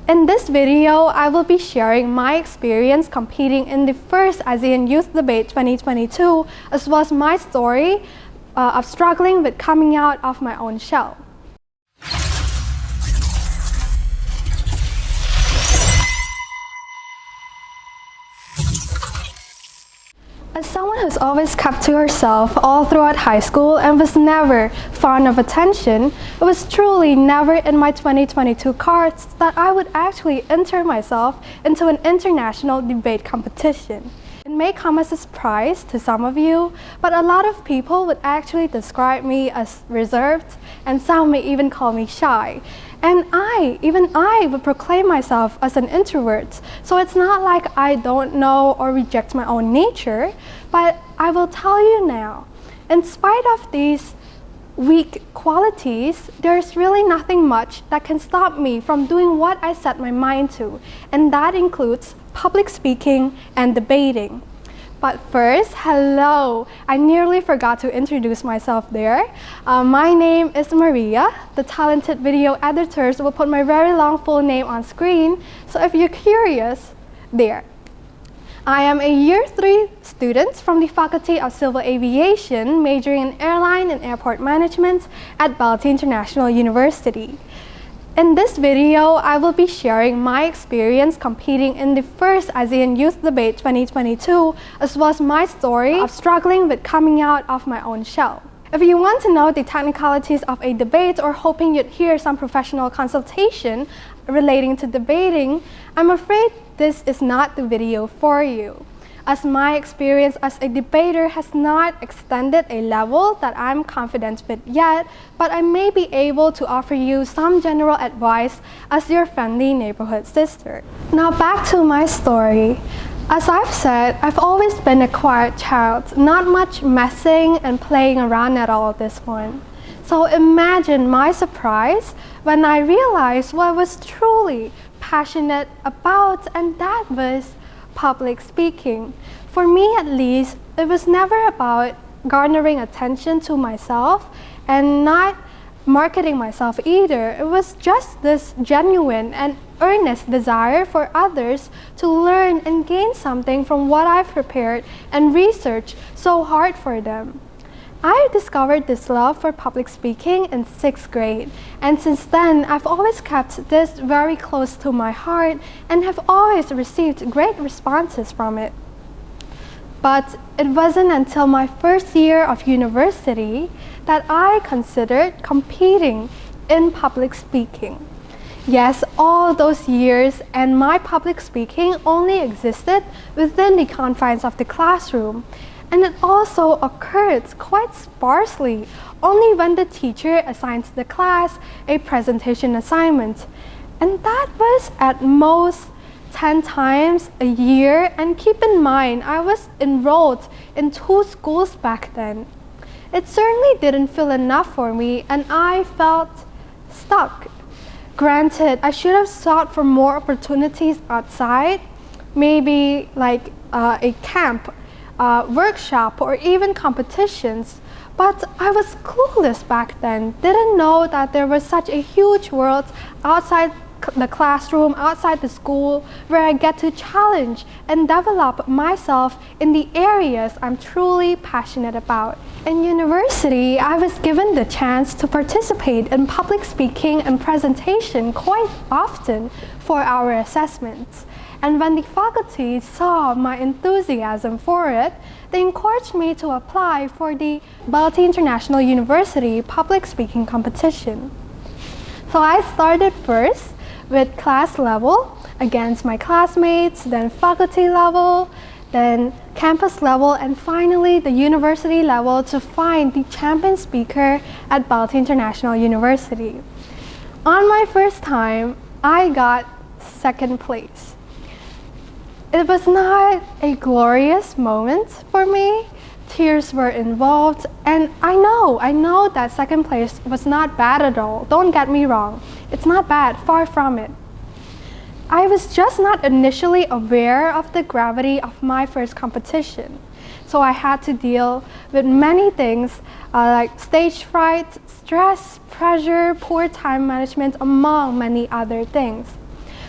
In this video, I will be sharing my experience competing in the first ASEAN Youth Debate 2022, as well as my story of struggling with coming out of my own shell. As someone who's always kept to herself all throughout high school and was never fond of attention, it was truly never in my 2022 cards that I would actually enter myself into an international debate competition. It may come as a surprise to some of you, but a lot of people would actually describe me as reserved, and some may even call me shy. And even I would proclaim myself as an introvert, so it's not like I don't know or reject my own nature, but I will tell you now, in spite of these weak qualities, there's really nothing much that can stop me from doing what I set my mind to, and that includes public speaking and debating. But first, hello! I nearly forgot to introduce myself there. My name is Maria. The talented video editors will put my very long full name on screen, so if you're curious, there. I am a Year 3 student from the Faculty of Civil Aviation, majoring in Airline and Airport Management at BELTEI International University. In this video, I will be sharing my experience competing in the first ASEAN Youth Debate 2022, as well as my story of struggling with coming out of my own shell. If you want to know the technicalities of a debate or hoping you'd hear some professional consultation relating to debating, I'm afraid this is not the video for you, as my experience as a debater has not extended a level that I'm confident with yet, but I may be able to offer you some general advice as your friendly neighborhood sister. Now back to my story. As I've said, I've always been a quiet child, not much messing and playing around at all this one. So imagine my surprise when I realized what I was truly passionate about, and that was public speaking. For me at least, it was never about garnering attention to myself and not marketing myself either. It was just this genuine and earnest desire for others to learn and gain something from what I've prepared and researched so hard for them. I discovered this love for public speaking in 6th grade, and since then I've always kept this very close to my heart and have always received great responses from it. But it wasn't until my first year of university that I considered competing in public speaking. Yes, all those years and my public speaking only existed within the confines of the classroom. And it also occurred quite sparsely, only when the teacher assigns the class a presentation assignment. And that was at most 10 times a year, and keep in mind, I was enrolled in 2 schools back then. It certainly didn't feel enough for me, and I felt stuck. Granted, I should have sought for more opportunities outside, maybe like a camp, workshop, or even competitions, but I was clueless back then, didn't know that there was such a huge world outside the classroom, outside the school, where I get to challenge and develop myself in the areas I'm truly passionate about. In university, I was given the chance to participate in public speaking and presentation quite often for our assessments. And when the faculty saw my enthusiasm for it, they encouraged me to apply for the BELTEI International University public speaking competition. So I started first with class level against my classmates, then faculty level, then campus level, and finally the university level to find the champion speaker at BELTEI International University. On my first time, I got 2nd place. It was not a glorious moment for me. Tears were involved, and I know that 2nd place was not bad at all. Don't get me wrong. It's not bad, far from it. I was just not initially aware of the gravity of my first competition. So I had to deal with many things like stage fright, stress, pressure, poor time management, among many other things.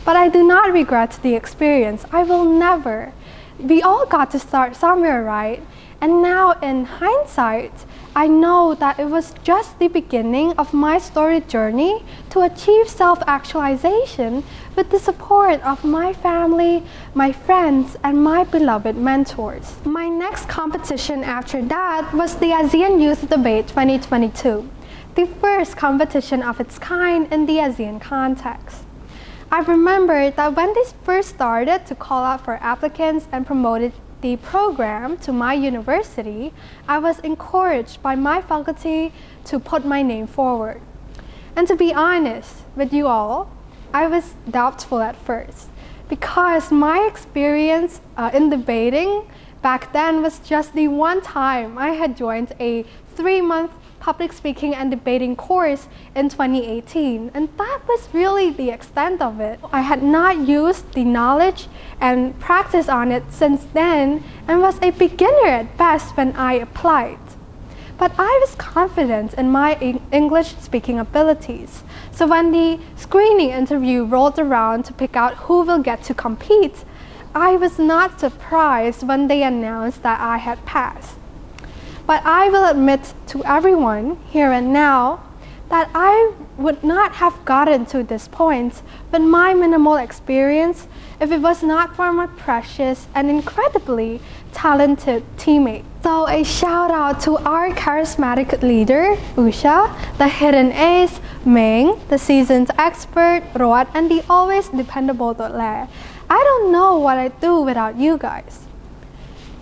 But I do not regret the experience. I will never. We all got to start somewhere, right? And now in hindsight, I know that it was just the beginning of my storied journey to achieve self-actualization with the support of my family, my friends, and my beloved mentors. My next competition after that was the ASEAN Youth Debate 2022, the first competition of its kind in the ASEAN context. I remember that when they first started to call out for applicants and promoted the program to my university, I was encouraged by my faculty to put my name forward. And to be honest with you all, I was doubtful at first because my experience in debating back then was just the one time I had joined a 3-month public speaking and debating course in 2018, and that was really the extent of it. I had not used the knowledge and practice on it since then and was a beginner at best when I applied. But I was confident in my English speaking abilities, so when the screening interview rolled around to pick out who will get to compete, I was not surprised when they announced that I had passed. But I will admit to everyone here and now that I would not have gotten to this point with my minimal experience if it was not for my precious and incredibly talented teammates. So a shout out to our charismatic leader, Usha, the hidden ace, Meng, the seasoned expert, Roat, and the always dependable Dole. I don't know what I'd do without you guys.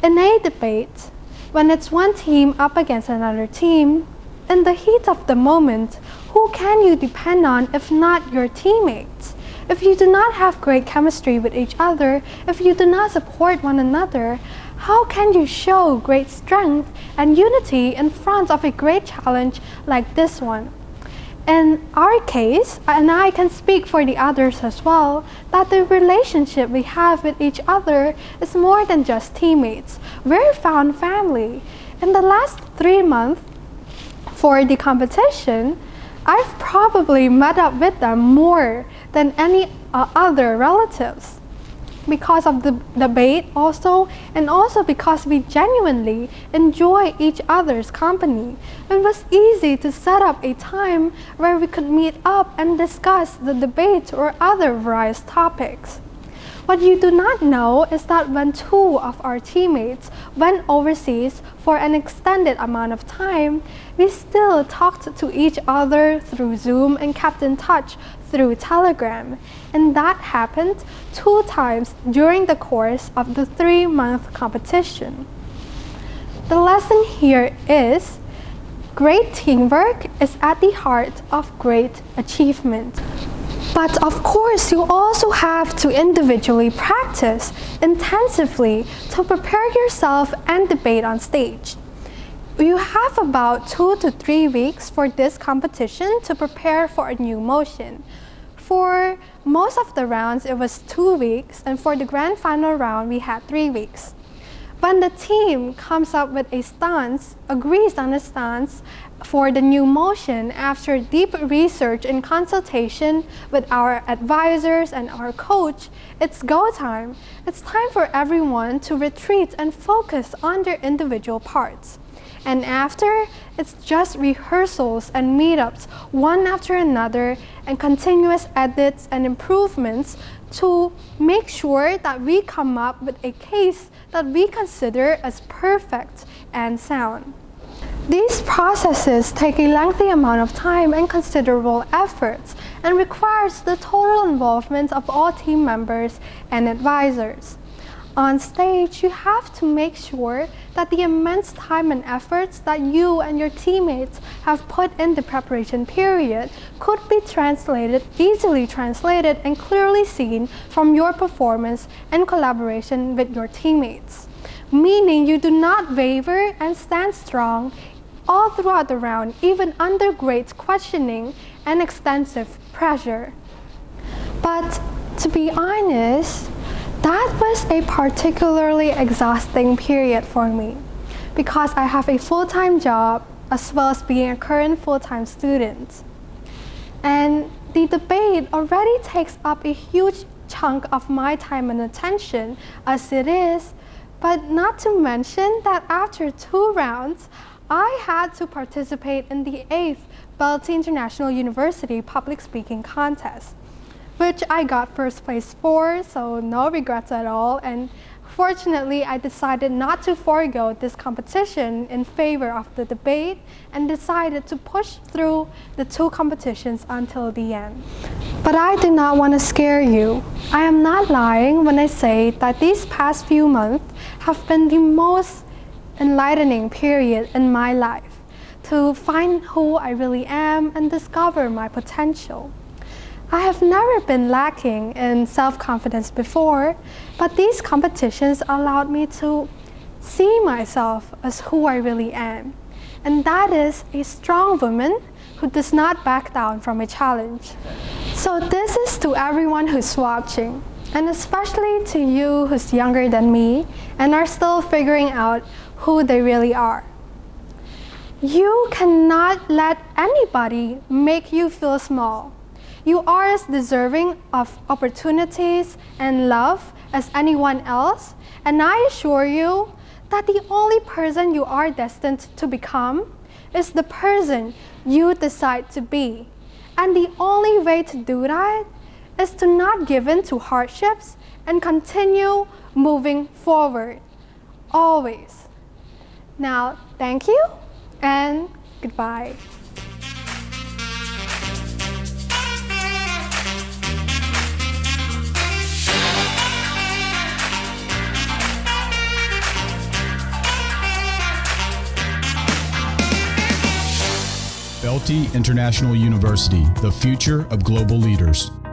In a debate, when it's one team up against another team, in the heat of the moment, who can you depend on if not your teammates? If you do not have great chemistry with each other, if you do not support one another, how can you show great strength and unity in front of a great challenge like this one? In our case, and I can speak for the others as well, that the relationship we have with each other is more than just teammates. We're found family. In the last 3 months for the competition, I've probably met up with them more than any other relatives. Because of the debate also, and also because we genuinely enjoy each other's company. It was easy to set up a time where we could meet up and discuss the debate or other various topics. What you do not know is that when 2 of our teammates went overseas for an extended amount of time, we still talked to each other through Zoom and kept in touch through Telegram. And that happened 2 times during the course of the 3-month competition. The lesson here is great teamwork is at the heart of great achievement. But of course, you also have to individually practice intensively to prepare yourself and debate on stage. You have about 2 to 3 weeks for this competition to prepare for a new motion. For most of the rounds, it was 2 weeks, and for the grand final round, we had 3 weeks. When the team comes up with a stance, agrees on a stance for the new motion after deep research and consultation with our advisors and our coach, it's go time. It's time for everyone to retreat and focus on their individual parts. And after, it's just rehearsals and meetups one after another and continuous edits and improvements to make sure that we come up with a case that we consider as perfect and sound. These processes take a lengthy amount of time and considerable efforts and requires the total involvement of all team members and advisors. On stage, you have to make sure that the immense time and efforts that you and your teammates have put in the preparation period could be easily translated and clearly seen from your performance and collaboration with your teammates. Meaning you do not waver and stand strong all throughout the round, even under great questioning and extensive pressure. But to be honest, that was a particularly exhausting period for me because I have a full-time job as well as being a current full-time student. And the debate already takes up a huge chunk of my time and attention as it is, but not to mention that after 2 rounds, I had to participate in the 8th BELTEI International University public speaking contest, which I got first place for, so no regrets at all. And fortunately, I decided not to forego this competition in favor of the debate and decided to push through the 2 competitions until the end. But I do not want to scare you. I am not lying when I say that these past few months have been the most enlightening period in my life to find who I really am and discover my potential. I have never been lacking in self-confidence before, but these competitions allowed me to see myself as who I really am, and that is a strong woman who does not back down from a challenge. So this is to everyone who's watching, and especially to you who's younger than me and are still figuring out who they really are. You cannot let anybody make you feel small. You are as deserving of opportunities and love as anyone else, and I assure you that the only person you are destined to become is the person you decide to be. And the only way to do that is to not give in to hardships and continue moving forward, always. Now, thank you and goodbye. BELTEI International University, the future of global leaders.